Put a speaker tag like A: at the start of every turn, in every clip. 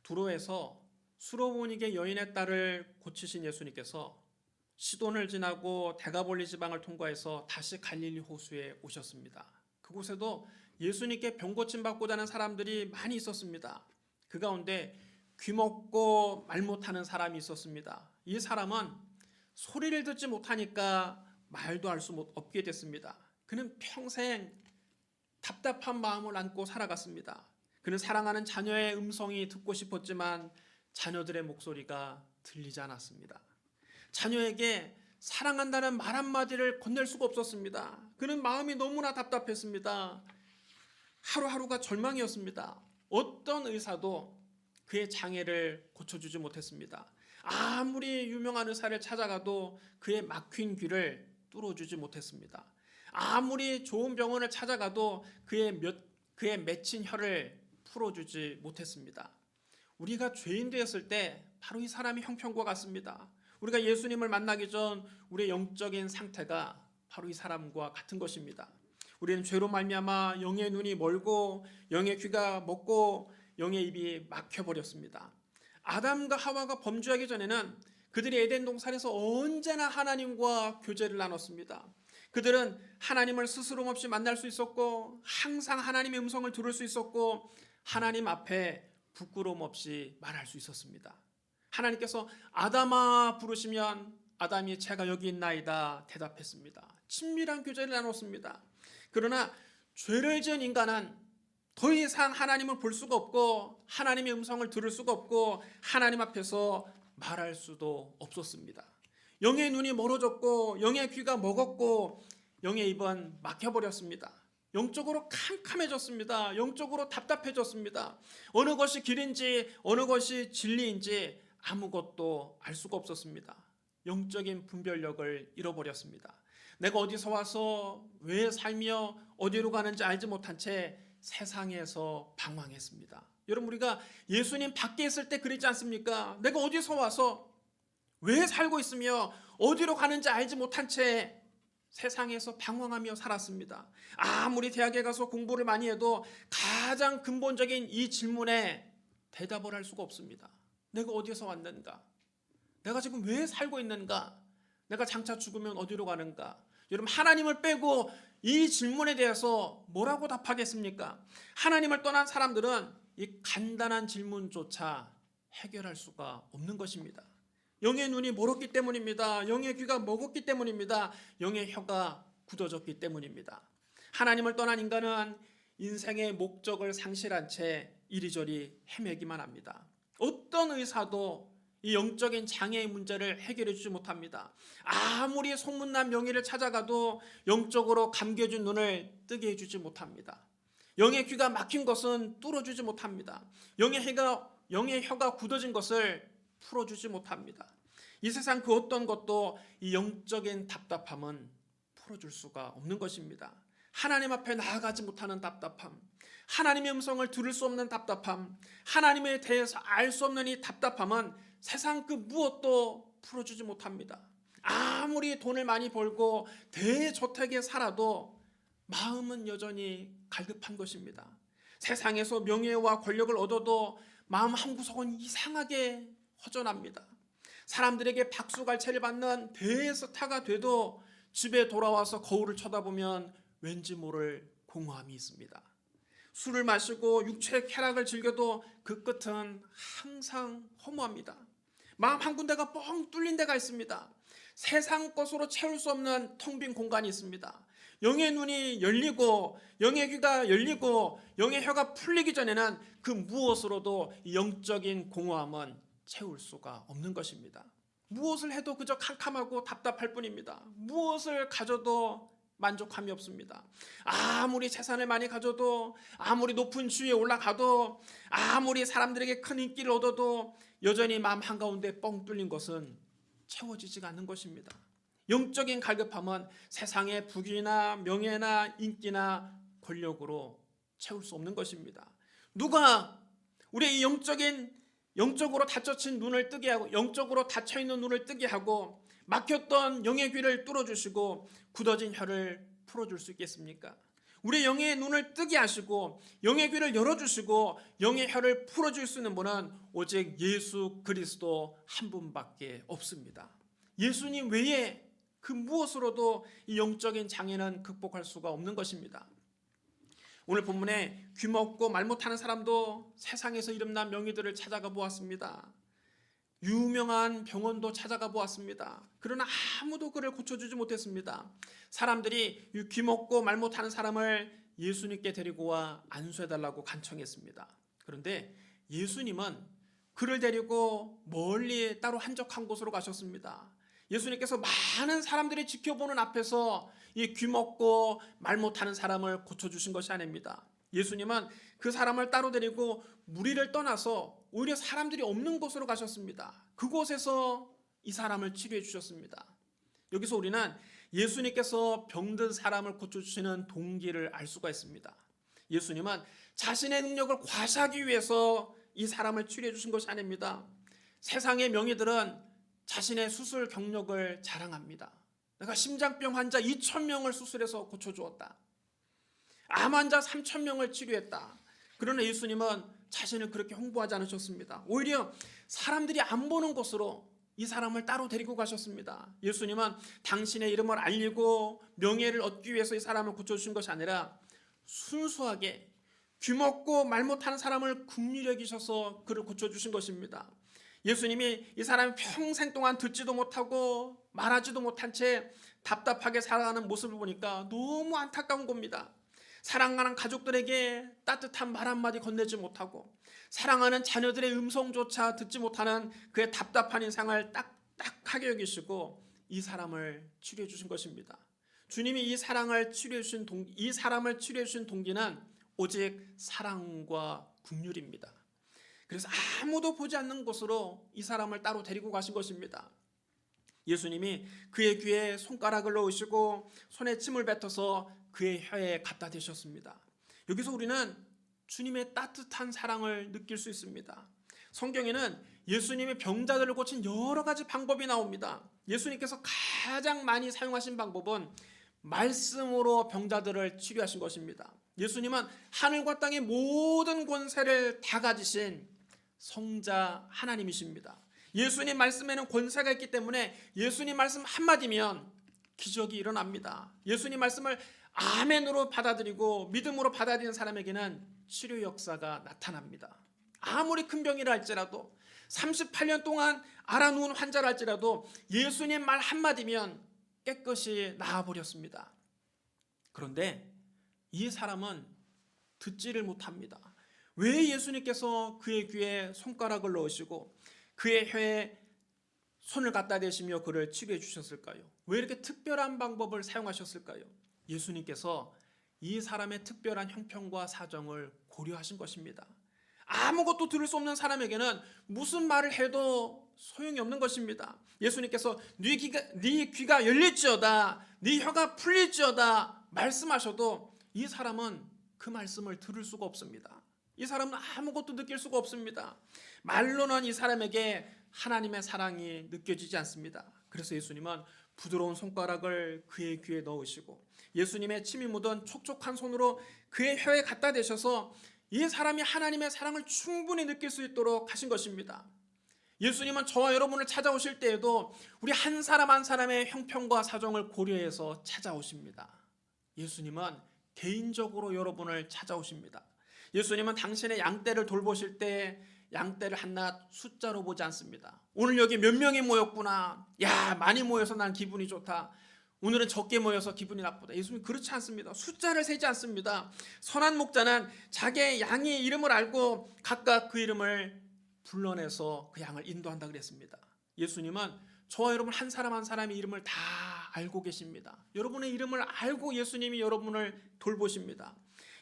A: 두로에서 수로보니게 여인의 딸을 고치신 예수님께서 시돈을 지나고 데가볼리 지방을 통과해서 다시 갈릴리 호수에 오셨습니다. 그곳에도 예수님께 병 고침 받고자 하는 사람들이 많이 있었습니다. 그 가운데 귀먹고 말 못하는 사람이 있었습니다. 이 사람은 소리를 듣지 못하니까 말도 할 수 없게 됐습니다. 그는 평생 답답한 마음을 안고 살아갔습니다. 그는 사랑하는 자녀의 음성이 듣고 싶었지만 자녀들의 목소리가 들리지 않았습니다. 자녀에게 사랑한다는 말 한마디를 건넬 수가 없었습니다. 그는 마음이 너무나 답답했습니다. 하루하루가 절망이었습니다. 어떤 의사도 그의 장애를 고쳐주지 못했습니다. 아무리 유명한 의사를 찾아가도 그의 막힌 귀를 뚫어주지 못했습니다. 아무리 좋은 병원을 찾아가도 그의 맺힌 혀를 풀어주지 못했습니다. 우리가 죄인 되었을 때 바로 이 사람이 형편과 같습니다. 우리가 예수님을 만나기 전 우리의 영적인 상태가 바로 이 사람과 같은 것입니다. 우리는 죄로 말미암아 영의 눈이 멀고 영의 귀가 먹고 영의 입이 막혀버렸습니다. 아담과 하와가 범죄하기 전에는 그들이 에덴 동산에서 언제나 하나님과 교제를 나눴습니다. 그들은 하나님을 스스럼 없이 만날 수 있었고 항상 하나님의 음성을 들을 수 있었고 하나님 앞에 부끄러움 없이 말할 수 있었습니다. 하나님께서 아담아 부르시면 아담이 제가 여기 있나이다 대답했습니다. 친밀한 교제를 나눴습니다. 그러나 죄를 지은 인간은 더 이상 하나님을 볼 수가 없고 하나님의 음성을 들을 수가 없고 하나님 앞에서 말할 수도 없었습니다. 영의 눈이 멀어졌고 영의 귀가 먹었고 영의 입은 막혀버렸습니다. 영적으로 캄캄해졌습니다. 영적으로 답답해졌습니다. 어느 것이 길인지 어느 것이 진리인지 아무것도 알 수가 없었습니다. 영적인 분별력을 잃어버렸습니다. 내가 어디서 와서 왜 살며 어디로 가는지 알지 못한 채 세상에서 방황했습니다. 여러분, 우리가 예수님 밖에 있을 때 그러지 않습니까? 내가 어디서 와서 왜 살고 있으며 어디로 가는지 알지 못한 채 세상에서 방황하며 살았습니다. 아무리 대학에 가서 공부를 많이 해도 가장 근본적인 이 질문에 대답을 할 수가 없습니다. 내가 어디서 왔는가? 내가 지금 왜 살고 있는가? 내가 장차 죽으면 어디로 가는가? 여러분, 하나님을 빼고 이 질문에 대해서 뭐라고 답하겠습니까? 하나님을 떠난 사람들은 이 간단한 질문조차 해결할 수가 없는 것입니다. 영의 눈이 멀었기 때문입니다. 영의 귀가 먹었기 때문입니다. 영의 혀가 굳어졌기 때문입니다. 하나님을 떠난 인간은 인생의 목적을 상실한 채 이리저리 헤매기만 합니다. 어떤 의사도 이 영적인 장애의 문제를 해결해 주지 못합니다. 아무리 소문난 명의를 찾아가도 영적으로 감겨진 눈을 뜨게 해주지 못합니다. 영의 귀가 막힌 것은 뚫어주지 못합니다. 영의 혀가 굳어진 것을 풀어주지 못합니다. 이 세상 그 어떤 것도 이 영적인 답답함은 풀어줄 수가 없는 것입니다. 하나님 앞에 나아가지 못하는 답답함, 하나님의 음성을 들을 수 없는 답답함, 하나님에 대해서 알 수 없는 이 답답함은 세상 그 무엇도 풀어주지 못합니다. 아무리 돈을 많이 벌고 대저택에 살아도 마음은 여전히 갈급한 것입니다. 세상에서 명예와 권력을 얻어도 마음 한구석은 이상하게 허전합니다. 사람들에게 박수갈채를 받는 대스타가 돼도 집에 돌아와서 거울을 쳐다보면 왠지 모를 공허함이 있습니다. 술을 마시고 육체의 쾌락을 즐겨도 그 끝은 항상 허무합니다. 마음 한 군데가 뻥 뚫린 데가 있습니다. 세상 것으로 채울 수 없는 텅 빈 공간이 있습니다. 영의 눈이 열리고 영의 귀가 열리고 영의 혀가 풀리기 전에는 그 무엇으로도 영적인 공허함은 채울 수가 없는 것입니다. 무엇을 해도 그저 캄캄하고 답답할 뿐입니다. 무엇을 가져도 만족함이 없습니다. 아무리 재산을 많이 가져도 아무리 높은 지위에 올라가도 아무리 사람들에게 큰 인기를 얻어도 여전히 마음 한가운데 뻥 뚫린 것은 채워지지가 않는 것입니다. 영적인 갈급함은 세상의 부귀나 명예나 인기나 권력으로 채울 수 없는 것입니다. 누가 우리의 이 영적으로 닫혀진 눈을 뜨게 하고 영적으로 닫혀있는 눈을 뜨게 하고 막혔던 영의 귀를 뚫어주시고 굳어진 혀를 풀어줄 수 있겠습니까? 우리 영의 눈을 뜨게 하시고 영의 귀를 열어주시고 영의 혀를 풀어줄 수 있는 분은 오직 예수 그리스도 한 분밖에 없습니다. 예수님 외에 그 무엇으로도 이 영적인 장애는 극복할 수가 없는 것입니다. 오늘 본문에 귀먹고 말 못하는 사람도 세상에서 이름난 명의들을 찾아가 보았습니다. 유명한 병원도 찾아가 보았습니다. 그러나 아무도 그를 고쳐주지 못했습니다. 사람들이 이 귀먹고 말 못하는 사람을 예수님께 데리고 와 안수해달라고 간청했습니다. 그런데 예수님은 그를 데리고 멀리 따로 한적한 곳으로 가셨습니다. 예수님께서 많은 사람들이 지켜보는 앞에서 이 귀먹고 말 못하는 사람을 고쳐주신 것이 아닙니다. 예수님은 그 사람을 따로 데리고 무리를 떠나서 오히려 사람들이 없는 곳으로 가셨습니다. 그곳에서 이 사람을 치료해 주셨습니다. 여기서 우리는 예수님께서 병든 사람을 고쳐주시는 동기를 알 수가 있습니다. 예수님은 자신의 능력을 과시하기 위해서 이 사람을 치료해 주신 것이 아닙니다. 세상의 명의들은 자신의 수술 경력을 자랑합니다. 내가 심장병 환자 2,000명을 수술해서 고쳐주었다. 암 환자 3,000명을 치료했다. 그러나 예수님은 자신을 그렇게 홍보하지 않으셨습니다. 오히려 사람들이 안 보는 곳으로 이 사람을 따로 데리고 가셨습니다. 예수님은 당신의 이름을 알리고 명예를 얻기 위해서 이 사람을 고쳐주신 것이 아니라 순수하게 귀먹고 말 못하는 사람을 긍휼히 여기셔서 그를 고쳐주신 것입니다. 예수님이 이 사람이 평생 동안 듣지도 못하고 말하지도 못한 채 답답하게 살아가는 모습을 보니까 너무 안타까운 겁니다. 사랑하는 가족들에게 따뜻한 말 한마디 건네지 못하고 사랑하는 자녀들의 음성조차 듣지 못하는 그의 답답한 인상을 딱딱하게 여기시고 이 사람을 치료해 주신 것입니다. 주님이 이 사람을 치료해 주신 동기는 오직 사랑과 긍휼입니다. 그래서 아무도 보지 않는 곳으로 이 사람을 따로 데리고 가신 것입니다. 예수님이 그의 귀에 손가락을 넣으시고 손에 침을 뱉어서 그의 혀에 갖다 대셨습니다. 여기서 우리는 주님의 따뜻한 사랑을 느낄 수 있습니다. 성경에는 예수님이 병자들을 고친 여러 가지 방법이 나옵니다. 예수님께서 가장 많이 사용하신 방법은 말씀으로 병자들을 치료하신 것입니다. 예수님은 하늘과 땅의 모든 권세를 다 가지신 성자 하나님이십니다. 예수님 말씀에는 권세가 있기 때문에 예수님 말씀 한마디면 기적이 일어납니다. 예수님 말씀을 아멘으로 받아들이고 믿음으로 받아들이는 사람에게는 치료 역사가 나타납니다. 아무리 큰 병이라 할지라도 38년 동안 알아누운 환자라 할지라도 예수님 말 한마디면 깨끗이 나아버렸습니다. 그런데 이 사람은 듣지를 못합니다. 왜 예수님께서 그의 귀에 손가락을 넣으시고 그의 혀에 손을 갖다 대시며 그를 치료해 주셨을까요? 왜 이렇게 특별한 방법을 사용하셨을까요? 예수님께서 이 사람의 특별한 형편과 사정을 고려하신 것입니다. 아무것도 들을 수 없는 사람에게는 무슨 말을 해도 소용이 없는 것입니다. 예수님께서 네 귀가 열릴지어다, 네 혀가 풀릴지어다 말씀하셔도 이 사람은 그 말씀을 들을 수가 없습니다. 이 사람은 아무것도 느낄 수가 없습니다. 말로는 이 사람에게 하나님의 사랑이 느껴지지 않습니다. 그래서 예수님은 부드러운 손가락을 그의 귀에 넣으시고 예수님의 침이 묻은 촉촉한 손으로 그의 혀에 갖다 대셔서 이 사람이 하나님의 사랑을 충분히 느낄 수 있도록 하신 것입니다. 예수님은 저와 여러분을 찾아오실 때에도 우리 한 사람 한 사람의 형편과 사정을 고려해서 찾아오십니다. 예수님은 개인적으로 여러분을 찾아오십니다. 예수님은 당신의 양떼를 돌보실 때 양떼를 한낱 숫자로 보지 않습니다. 오늘 여기 몇 명이 모였구나. 야, 많이 모여서 난 기분이 좋다. 오늘은 적게 모여서 기분이 나쁘다. 예수님 그렇지 않습니다. 숫자를 세지 않습니다. 선한 목자는 자기의 양의 이름을 알고 각각 그 이름을 불러내서 그 양을 인도한다 그랬습니다. 예수님은 저와 여러분 한 사람 한 사람의 이름을 다 알고 계십니다. 여러분의 이름을 알고 예수님이 여러분을 돌보십니다.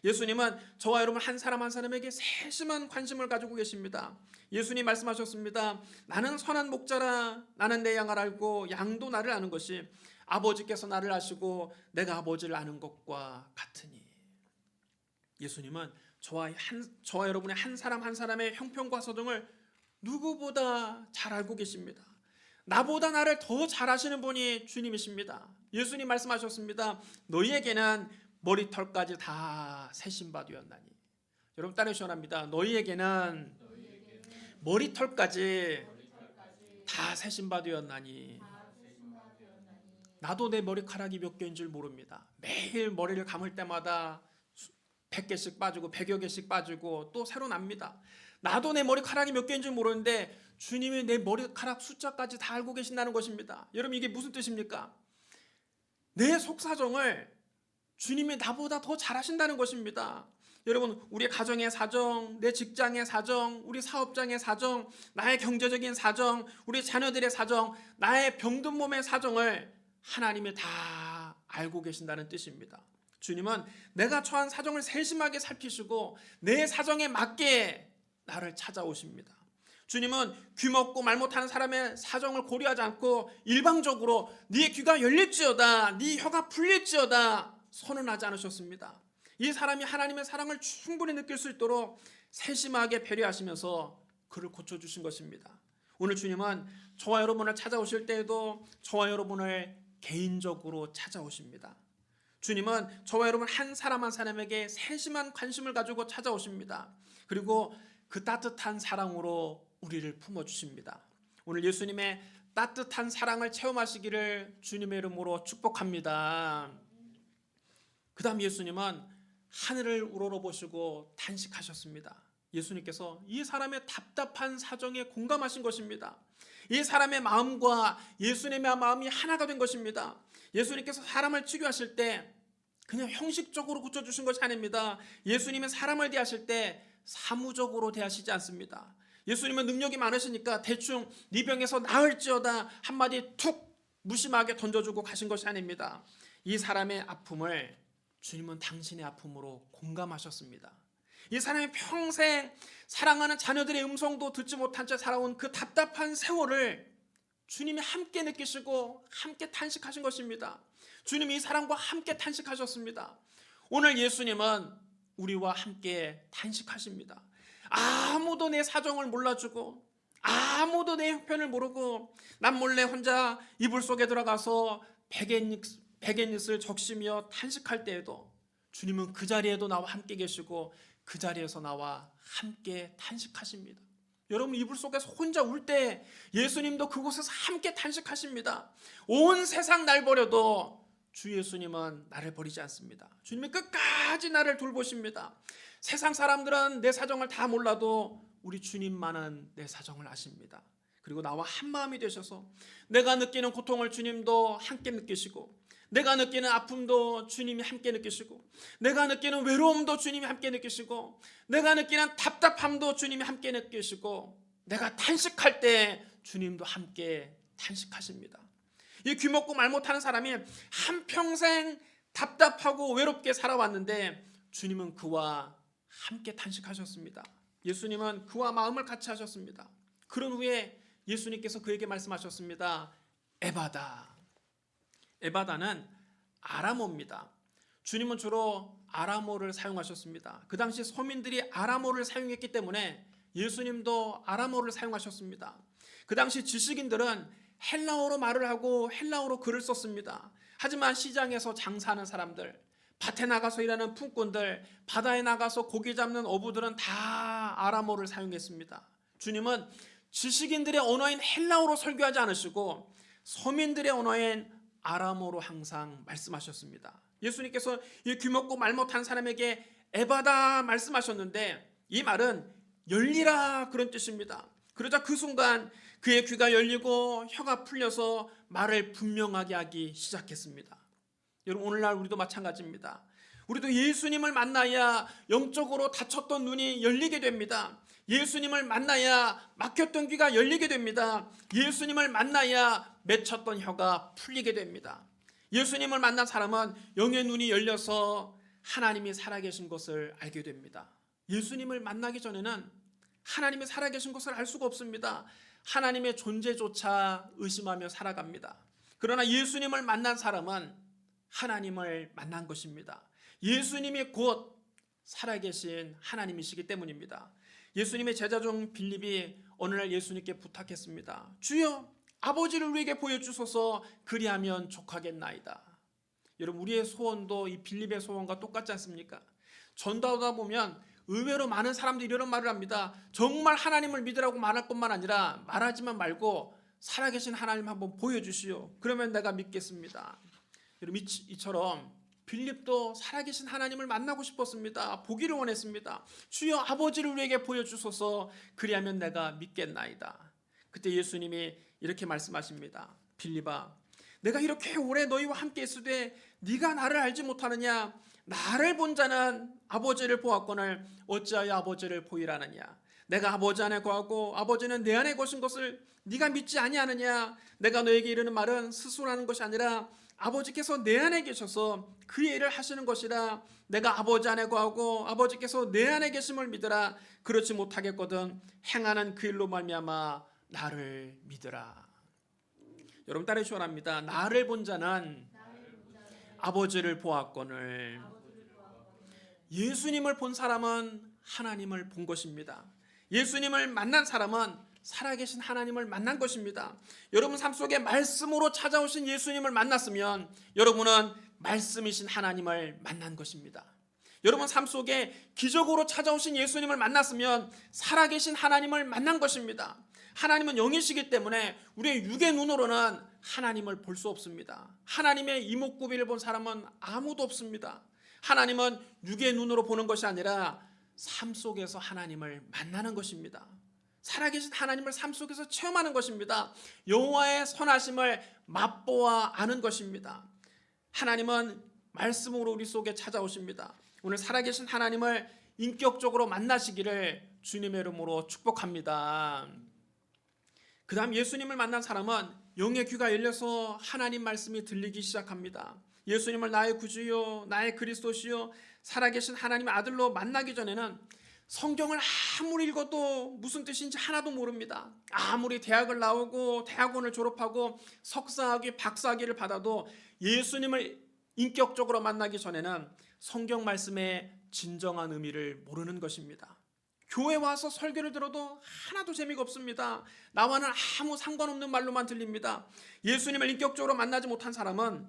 A: 예수님은 저와 여러분 한 사람 한 사람에게 세심한 관심을 가지고 계십니다. 예수님 말씀하셨습니다. 나는 선한 목자라. 나는 내 양을 알고 양도 나를 아는 것이 아버지께서 나를 아시고 내가 아버지를 아는 것과 같으니. 예수님은 저와 여러분의 한 사람 한 사람의 형편과 사정을 누구보다 잘 알고 계십니다. 나보다 나를 더 잘 아시는 분이 주님이십니다. 예수님 말씀하셨습니다. 너희에게는 머리털까지 다 세신바 되었나니. 여러분 따라 시원합니다. 너희에게는 머리털까지 다 세신바 되었나니. 나도 내 머리카락이 몇 개인 줄 모릅니다. 매일 머리를 감을 때마다 100개씩 빠지고 100여 개씩 빠지고 또 새로 납니다. 나도 내 머리카락이 몇 개인 줄 모르는데 주님이 내 머리카락 숫자까지 다 알고 계신다는 것입니다. 여러분 이게 무슨 뜻입니까? 내 속사정을 주님이 나보다 더 잘 아신다는 것입니다. 여러분 우리 가정의 사정, 내 직장의 사정, 우리 사업장의 사정, 나의 경제적인 사정, 우리 자녀들의 사정, 나의 병든 몸의 사정을 하나님이 다 알고 계신다는 뜻입니다. 주님은 내가 처한 사정을 세심하게 살피시고 내 사정에 맞게 나를 찾아오십니다. 주님은 귀먹고 말 못하는 사람의 사정을 고려하지 않고 일방적으로 네 귀가 열릴지어다, 네 혀가 풀릴지어다 선언하지 않으셨습니다. 이 사람이 하나님의 사랑을 충분히 느낄 수 있도록 세심하게 배려하시면서 그를 고쳐주신 것입니다. 오늘 주님은 저와 여러분을 찾아오실 때에도 저와 여러분을 개인적으로 찾아오십니다. 주님은 저와 여러분 한 사람 한 사람에게 세심한 관심을 가지고 찾아오십니다. 그리고 그 따뜻한 사랑으로 우리를 품어주십니다. 오늘 예수님의 따뜻한 사랑을 체험하시기를 주님의 이름으로 축복합니다. 그 다음 예수님은 하늘을 우러러보시고 탄식하셨습니다. 예수님께서 이 사람의 답답한 사정에 공감하신 것입니다. 이 사람의 마음과 예수님의 마음이 하나가 된 것입니다. 예수님께서 사람을 치료하실 때 그냥 형식적으로 고쳐주신 것이 아닙니다. 예수님은 사람을 대하실 때 사무적으로 대하시지 않습니다. 예수님은 능력이 많으시니까 대충 네 병에서 나을지어다 한마디 툭 무심하게 던져주고 가신 것이 아닙니다. 이 사람의 아픔을 주님은 당신의 아픔으로 공감하셨습니다. 이 사람이 평생 사랑하는 자녀들의 음성도 듣지 못한 채 살아온 그 답답한 세월을 주님이 함께 느끼시고 함께 탄식하신 것입니다. 주님이 이 사람과 함께 탄식하셨습니다. 오늘 예수님은 우리와 함께 탄식하십니다. 아무도 내 사정을 몰라주고 아무도 내 형편을 모르고 난 몰래 혼자 이불 속에 들어가서 베갯잎을 적시며 탄식할 때에도 주님은 그 자리에도 나와 함께 계시고 그 자리에서 나와 함께 탄식하십니다. 여러분 이불 속에서 혼자 울 때 예수님도 그곳에서 함께 탄식하십니다. 온 세상 날 버려도 주 예수님은 나를 버리지 않습니다. 주님이 끝까지 나를 돌보십니다. 세상 사람들은 내 사정을 다 몰라도 우리 주님만은 내 사정을 아십니다. 그리고 나와 한마음이 되셔서 내가 느끼는 고통을 주님도 함께 느끼시고 내가 느끼는 아픔도 주님이 함께 느끼시고 내가 느끼는 외로움도 주님이 함께 느끼시고 내가 느끼는 답답함도 주님이 함께 느끼시고 내가 탄식할 때 주님도 함께 탄식하십니다. 이 귀먹고 말 못하는 사람이 한평생 답답하고 외롭게 살아왔는데 주님은 그와 함께 탄식하셨습니다. 예수님은 그와 마음을 같이 하셨습니다. 그런 후에 예수님께서 그에게 말씀하셨습니다. 에바다. 에바다는 아람어입니다. 주님은 주로 아람어를 사용하셨습니다. 그 당시 서민들이 아람어를 사용했기 때문에 예수님도 아람어를 사용하셨습니다. 그 당시 지식인들은 헬라어로 말을 하고 헬라어로 글을 썼습니다. 하지만 시장에서 장사하는 사람들, 밭에 나가서 일하는 품꾼들, 바다에 나가서 고기 잡는 어부들은 다 아람어를 사용했습니다. 주님은 지식인들의 언어인 헬라어로 설교하지 않으시고 서민들의 언어인 아람어로 항상 말씀하셨습니다. 예수님께서 이 귀먹고 말 못한 사람에게 에바다 말씀하셨는데 이 말은 열리라 그런 뜻입니다. 그러자 그 순간 그의 귀가 열리고 혀가 풀려서 말을 분명하게 하기 시작했습니다. 여러분 오늘날 우리도 마찬가지입니다. 우리도 예수님을 만나야 영적으로 닫혔던 눈이 열리게 됩니다. 예수님을 만나야 막혔던 귀가 열리게 됩니다. 예수님을 만나야 맺혔던 혀가 풀리게 됩니다. 예수님을 만난 사람은 영의 눈이 열려서 하나님이 살아계신 것을 알게 됩니다. 예수님을 만나기 전에는 하나님이 살아계신 것을 알 수가 없습니다. 하나님의 존재조차 의심하며 살아갑니다. 그러나 예수님을 만난 사람은 하나님을 만난 것입니다. 예수님이 곧 살아계신 하나님이시기 때문입니다. 예수님의 제자 중 빌립이 어느 날 예수님께 부탁했습니다. 주여 아버지를 우리에게 보여주소서 그리하면 족하겠나이다. 여러분, 우리의 소원도 이 빌립의 소원과 똑같지 않습니까? 전도하다 보면 의외로 많은 사람들이 이런 말을 합니다. 정말 하나님을 믿으라고 말할 것만 아니라 말하지만 말고 살아계신 하나님 한번 보여주시오. 그러면 내가 믿겠습니다. 여러분, 이처럼 빌립도 살아계신 하나님을 만나고 싶었습니다. 보기를 원했습니다. 주여 아버지를 우리에게 보여주소서. 그리하면 내가 믿겠나이다. 그때 예수님이 이렇게 말씀하십니다. 빌립아, 내가 이렇게 오래 너희와 함께 있으되 네가 나를 알지 못하느냐? 나를 본 자는 아버지를 보았거늘 어찌하여 아버지를 보이라 하느냐? 내가 아버지 안에 거하고 아버지는 내 안에 거신 것을 네가 믿지 아니하느냐? 내가 너에게 이르는 말은 스스로 하는 것이 아니라 아버지께서 내 안에 계셔서 그의 일을 하시는 것이라. 내가 아버지 안에 거하고 아버지께서 내 안에 계심을 믿으라. 그렇지 못하겠거든 행하는 그 일로 말미암아 나를 믿으라. 여러분, 따르시 원합니다. 나를 본 자는 아버지를 보았거늘. 예수님을 본 사람은 하나님을 본 것입니다. 예수님을 만난 사람은 살아계신 하나님을 만난 것입니다. 여러분 삶 속에 말씀으로 찾아오신 예수님을 만났으면 여러분은 말씀이신 하나님을 만난 것입니다. 여러분 삶 속에 기적으로 찾아오신 예수님을 만났으면 살아계신 하나님을 만난 것입니다. 하나님은 영이시기 때문에 우리의 육의 눈으로는 하나님을 볼 수 없습니다. 하나님의 이목구비를 본 사람은 아무도 없습니다. 하나님은 육의 눈으로 보는 것이 아니라 삶 속에서 하나님을 만나는 것입니다. 살아계신 하나님을 삶 속에서 체험하는 것입니다. 여호와의 선하심을 맛보아 아는 것입니다. 하나님은 말씀으로 우리 속에 찾아오십니다. 오늘 살아계신 하나님을 인격적으로 만나시기를 주님의 이름으로 축복합니다. 그 다음 예수님을 만난 사람은 영의 귀가 열려서 하나님 말씀이 들리기 시작합니다. 예수님을 나의 구주요 나의 그리스도시요 살아계신 하나님의 아들로 만나기 전에는 성경을 아무리 읽어도 무슨 뜻인지 하나도 모릅니다. 아무리 대학을 나오고 대학원을 졸업하고 석사학위 박사학위를 받아도 예수님을 인격적으로 만나기 전에는 성경 말씀의 진정한 의미를 모르는 것입니다. 교회 와서 설교를 들어도 하나도 재미가 없습니다. 나와는 아무 상관없는 말로만 들립니다. 예수님을 인격적으로 만나지 못한 사람은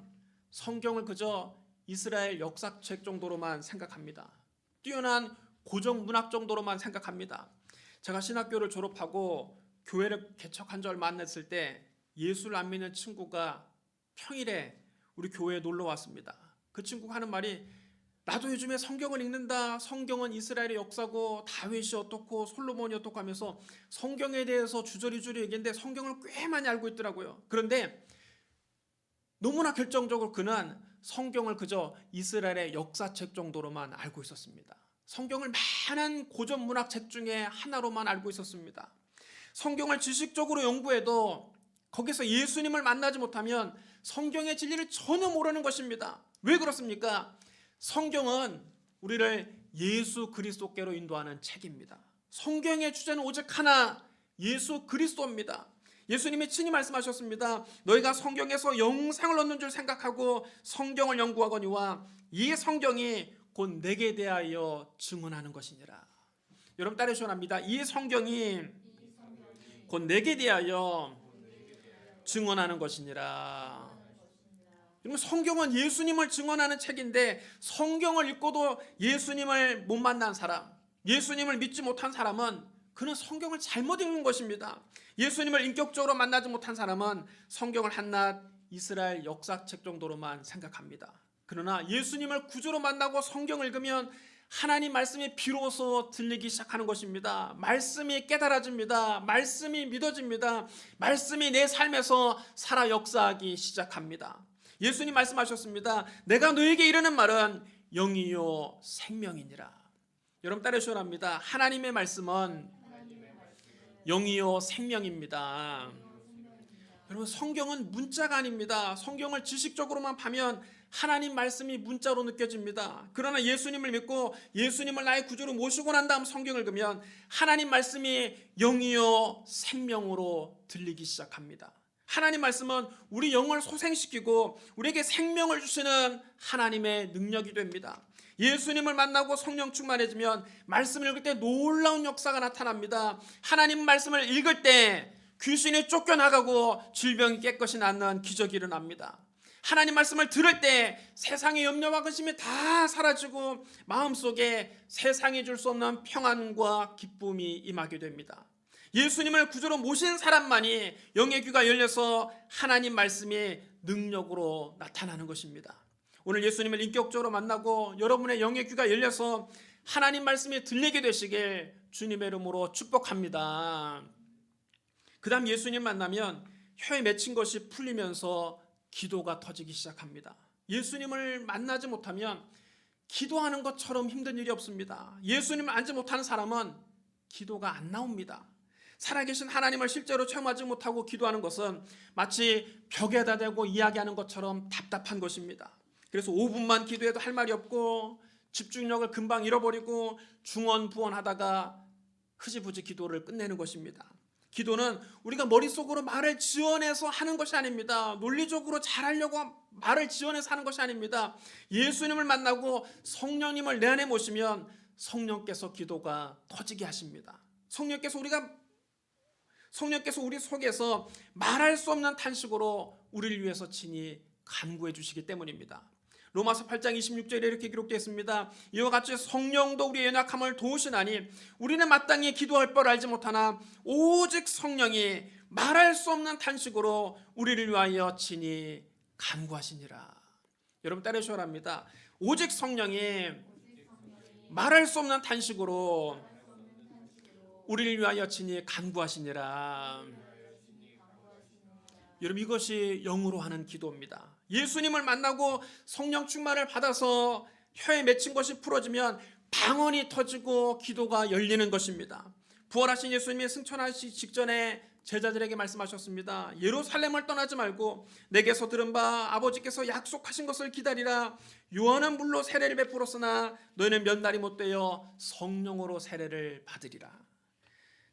A: 성경을 그저 이스라엘 역사책 정도로만 생각합니다. 뛰어난 고정 문학 정도로만 생각합니다. 제가 신학교를 졸업하고 교회를 개척한 지 얼마 안 됐을 때 예수를 안 믿는 친구가 평일에 우리 교회에 놀러 왔습니다. 그 친구가 하는 말이 나도 요즘에 성경을 읽는다. 성경은 이스라엘의 역사고 다윗이 어떻고 솔로몬이 어떻고 하면서 성경에 대해서 주저리 얘기했는데 성경을 꽤 많이 알고 있더라고요. 그런데 너무나 결정적으로 그는 성경을 그저 이스라엘의 역사책 정도로만 알고 있었습니다. 성경을 많은 고전 문학책 중에 하나로만 알고 있었습니다. 성경을 지식적으로 연구해도 거기서 예수님을 만나지 못하면 성경의 진리를 전혀 모르는 것입니다. 왜 그렇습니까? 성경은 우리를 예수 그리스도께로 인도하는 책입니다. 성경의 주제는 오직 하나, 예수 그리스도입니다. 예수님이 친히 말씀하셨습니다. 너희가 성경에서 영생을 얻는 줄 생각하고 성경을 연구하거니와 이 성경이 곧 내게 대하여 증언하는 것이니라. 여러분 따르시 원합니다. 이 성경이 곧 내게 대하여 증언하는 것이니라. 여러분 성경은 예수님을 증언하는 책인데 성경을 읽고도 예수님을 못 만난 사람, 예수님을 믿지 못한 사람은 그는 성경을 잘못 읽는 것입니다. 예수님을 인격적으로 만나지 못한 사람은 성경을 한낱 이스라엘 역사책 정도로만 생각합니다. 그러나 예수님을 구주로 만나고 성경을 읽으면 하나님 말씀이 비로소 들리기 시작하는 것입니다. 말씀이 깨달아집니다. 말씀이 믿어집니다. 말씀이 내 삶에서 살아 역사하기 시작합니다. 예수님 말씀하셨습니다. 내가 너에게 이르는 말은 영이요 생명이니라. 여러분 따르시 원합니다. 하나님의 말씀은 영이요 생명입니다. 여러분 성경은 문자가 아닙니다. 성경을 지식적으로만 파면 하나님 말씀이 문자로 느껴집니다. 그러나 예수님을 믿고 예수님을 나의 구주로 모시고 난 다음 성경을 읽으면 하나님 말씀이 영이요 생명으로 들리기 시작합니다. 하나님 말씀은 우리 영을 소생시키고 우리에게 생명을 주시는 하나님의 능력이 됩니다. 예수님을 만나고 성령 충만해지면 말씀을 읽을 때 놀라운 역사가 나타납니다. 하나님 말씀을 읽을 때 귀신이 쫓겨나가고 질병이 깨끗이 낫는 기적이 일어납니다. 하나님 말씀을 들을 때 세상의 염려와 근심이 다 사라지고 마음속에 세상이 줄 수 없는 평안과 기쁨이 임하게 됩니다. 예수님을 구주로 모신 사람만이 영의 귀가 열려서 하나님 말씀이 능력으로 나타나는 것입니다. 오늘 예수님을 인격적으로 만나고 여러분의 영의 귀가 열려서 하나님 말씀이 들리게 되시길 주님의 이름으로 축복합니다. 그 다음 예수님 만나면 혀에 맺힌 것이 풀리면서 기도가 터지기 시작합니다. 예수님을 만나지 못하면 기도하는 것처럼 힘든 일이 없습니다. 예수님을 알지 못하는 사람은 기도가 안 나옵니다. 살아계신 하나님을 실제로 체험하지 못하고 기도하는 것은 마치 벽에다 대고 이야기하는 것처럼 답답한 것입니다. 그래서 5분만 기도해도 할 말이 없고 집중력을 금방 잃어버리고 중언부언하다가 흐지부지 기도를 끝내는 것입니다. 기도는 우리가 머릿속으로 말을 지어내서 하는 것이 아닙니다. 논리적으로 잘하려고 말을 지어내서 하는 것이 아닙니다. 예수님을 만나고 성령님을 내 안에 모시면 성령께서 기도가 터지게 하십니다. 성령께서 우리 속에서 말할 수 없는 탄식으로 우리를 위해서 친히 간구해 주시기 때문입니다. 로마서 8장 26절에 이렇게 기록되어 있습니다. 이와 같이 성령도 우리의 연약함을 도우시나니 우리는 마땅히 기도할 바를 알지 못하나 오직 성령이 말할 수 없는 탄식으로 우리를 위하여 친히 간구하시니라. 여러분 따라해 주셔야 합니다. 오직 성령이 말할 수 없는 탄식으로 우리를 위하여 친히 간구하시니라. 여러분 이것이 영으로 하는 기도입니다. 예수님을 만나고 성령 충만을 받아서 혀에 맺힌 것이 풀어지면 방언이 터지고 기도가 열리는 것입니다. 부활하신 예수님이 승천하시기 직전에 제자들에게 말씀하셨습니다. 예루살렘을 떠나지 말고 내게서 들은 바 아버지께서 약속하신 것을 기다리라. 요한은 물로 세례를 베풀었으나 너희는 몇 날이 못되어 성령으로 세례를 받으리라.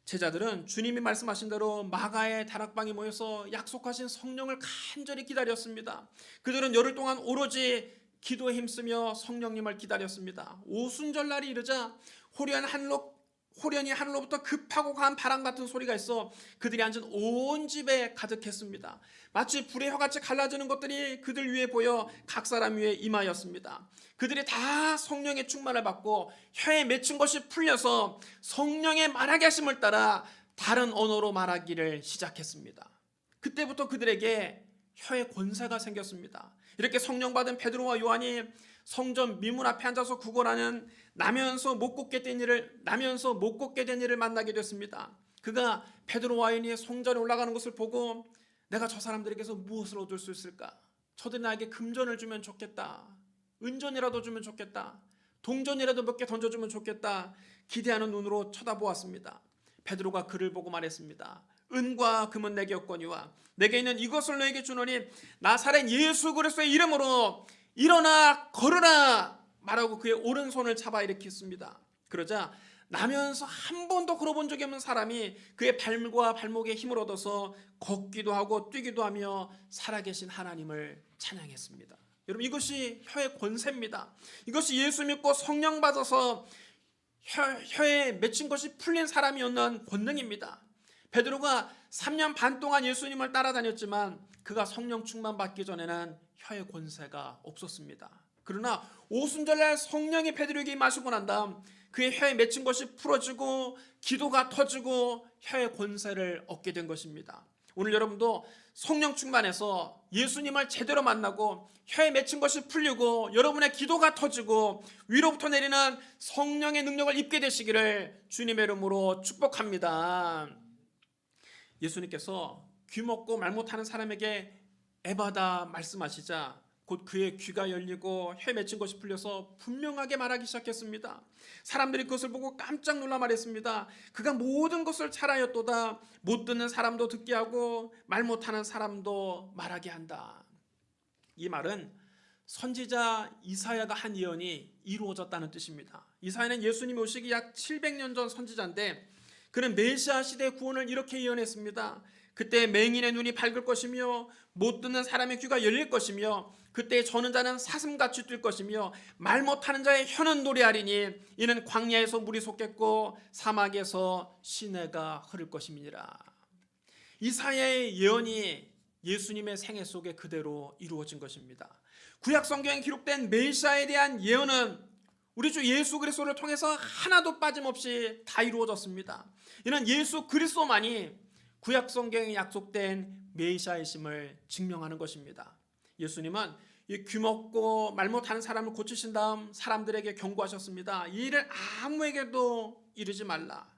A: 제자들은 주님이 말씀하신 대로 마가의 다락방에 모여서 약속하신 성령을 간절히 기다렸습니다. 그들은 열흘 동안 오로지 기도에 힘쓰며 성령님을 기다렸습니다. 오순절날이 이르자 호련히 하늘로부터 급하고 강한 바람 같은 소리가 있어 그들이 앉은 온 집에 가득했습니다. 마치 불의 혀같이 갈라지는 것들이 그들 위에 보여 각 사람 위에 임하였습니다. 그들이 다 성령의 충만을 받고 혀에 맺힌 것이 풀려서 성령의 말하게 하심을 따라 다른 언어로 말하기를 시작했습니다. 그때부터 그들에게 혀의 권세가 생겼습니다. 이렇게 성령 받은 베드로와 요한이 성전 미문 앞에 앉아서 구걸하는 나면서 못 걷게 된 일을 만나게 됐습니다. 그가 베드로와 요한이 성전에 올라가는 것을 보고 내가 저 사람들에게서 무엇을 얻을 수 있을까? 저들이 나에게 금전을 주면 좋겠다. 은전이라도 주면 좋겠다. 동전이라도 몇 개 던져주면 좋겠다. 기대하는 눈으로 쳐다보았습니다. 베드로가 그를 보고 말했습니다. 은과 금은 내게 없거니와 내게 있는 이것을 너에게 주노니 나사렛 예수 그리스도의 이름으로 일어나 걸으라 말하고 그의 오른손을 잡아 일으켰습니다. 그러자 나면서 한 번도 걸어본 적이 없는 사람이 그의 발과 발목에 힘을 얻어서 걷기도 하고 뛰기도 하며 살아계신 하나님을 찬양했습니다. 여러분 이것이 혀의 권세입니다. 이것이 예수 믿고 성령 받아서 혀에 맺힌 것이 풀린 사람이 얻는 권능입니다. 베드로가 3년 반 동안 예수님을 따라다녔지만 그가 성령 충만 받기 전에는 혀의 권세가 없었습니다. 그러나 오순절날 성령이 베드로에게 임하시고 난 다음 그의 혀에 맺힌 것이 풀어지고 기도가 터지고 혀의 권세를 얻게 된 것입니다. 오늘 여러분도 성령 충만해서 예수님을 제대로 만나고 혀에 맺힌 것이 풀리고 여러분의 기도가 터지고 위로부터 내리는 성령의 능력을 입게 되시기를 주님의 이름으로 축복합니다. 예수님께서 귀 먹고 말 못하는 사람에게 에바다 말씀하시자 곧 그의 귀가 열리고 혀에 맺힌 것이 풀려서 분명하게 말하기 시작했습니다. 사람들이 그것을 보고 깜짝 놀라 말했습니다. 그가 모든 것을 잘하였도다. 못 듣는 사람도 듣게 하고 말 못하는 사람도 말하게 한다. 이 말은 선지자 이사야가 한 예언이 이루어졌다는 뜻입니다. 이사야는 예수님이 오시기 약 700년 전 선지자인데 그는 메시아 시대의 구원을 이렇게 예언했습니다. 그때 맹인의 눈이 밝을 것이며 못 듣는 사람의 귀가 열릴 것이며 그때 저는 자는 사슴같이 뛸 것이며 말 못하는 자의 혀는 노래하리니 이는 광야에서 물이 솟겠고 사막에서 시내가 흐를 것임이니라. 이사야의 예언이 예수님의 생애 속에 그대로 이루어진 것입니다. 구약 성경에 기록된 메시아에 대한 예언은 우리 주 예수 그리스도를 통해서 하나도 빠짐없이 다 이루어졌습니다. 이는 예수 그리스도만이 구약 성경에 약속된 메시아이심을 증명하는 것입니다. 예수님은 이 귀먹고 말 못하는 사람을 고치신 다음 사람들에게 경고하셨습니다. 이 일을 아무에게도 이르지 말라.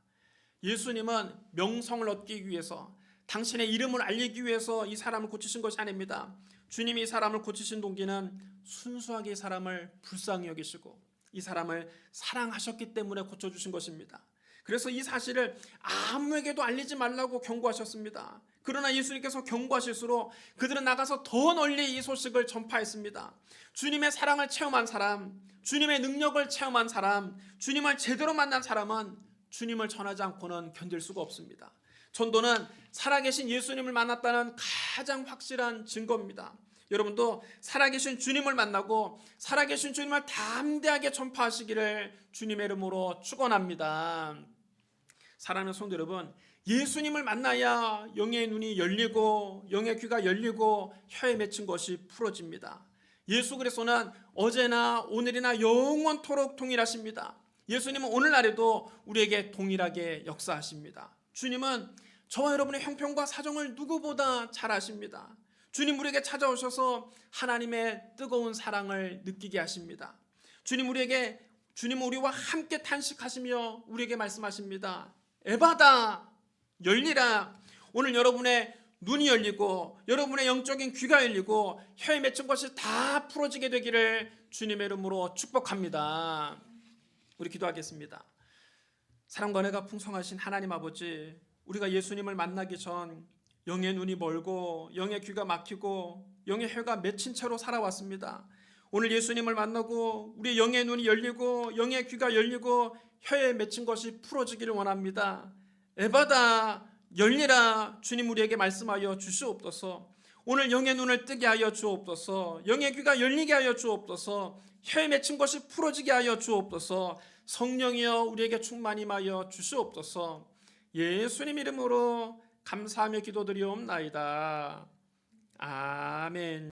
A: 예수님은 명성을 얻기 위해서, 당신의 이름을 알리기 위해서 이 사람을 고치신 것이 아닙니다. 주님이 이 사람을 고치신 동기는 순수하게 이 사람을 불쌍히 여기시고 이 사람을 사랑하셨기 때문에 고쳐주신 것입니다. 그래서 이 사실을 아무에게도 알리지 말라고 경고하셨습니다. 그러나 예수님께서 경고하실수록 그들은 나가서 더 널리 이 소식을 전파했습니다. 주님의 사랑을 체험한 사람, 주님의 능력을 체험한 사람, 주님을 제대로 만난 사람은 주님을 전하지 않고는 견딜 수가 없습니다. 전도는 살아계신 예수님을 만났다는 가장 확실한 증거입니다. 여러분도 살아계신 주님을 만나고 살아계신 주님을 담대하게 전파하시기를 주님의 이름으로 축원합니다. 사랑하는 성도 여러분, 예수님을 만나야 영의 눈이 열리고 영의 귀가 열리고 혀에 맺힌 것이 풀어집니다. 예수 그리스도는 어제나 오늘이나 영원토록 동일하십니다. 예수님은 오늘날에도 우리에게 동일하게 역사하십니다. 주님은 저와 여러분의 형편과 사정을 누구보다 잘 아십니다. 주님 우리에게 찾아오셔서 하나님의 뜨거운 사랑을 느끼게 하십니다. 주님은 우리와 함께 탄식하시며 우리에게 말씀하십니다. 에바다, 열리라. 오늘 여러분의 눈이 열리고 여러분의 영적인 귀가 열리고 혀에 맺힌 것이 다 풀어지게 되기를 주님의 이름으로 축복합니다. 우리 기도하겠습니다. 사랑과 은혜가 풍성하신 하나님 아버지, 우리가 예수님을 만나기 전 영의 눈이 멀고 영의 귀가 막히고 영의 혀가 맺힌 채로 살아왔습니다. 오늘 예수님을 만나고 우리 영의 눈이 열리고 영의 귀가 열리고 혀에 맺힌 것이 풀어지기를 원합니다. 에바다, 열리라. 주님 우리에게 말씀하여 주시옵소서. 오늘 영의 눈을 뜨게 하여 주옵소서. 영의 귀가 열리게 하여 주옵소서. 혀에 맺힌 것이 풀어지게 하여 주옵소서. 성령이여 우리에게 충만히 임하여 주시옵소서. 예수님 이름으로 감사하며 기도드리옵나이다. 아멘.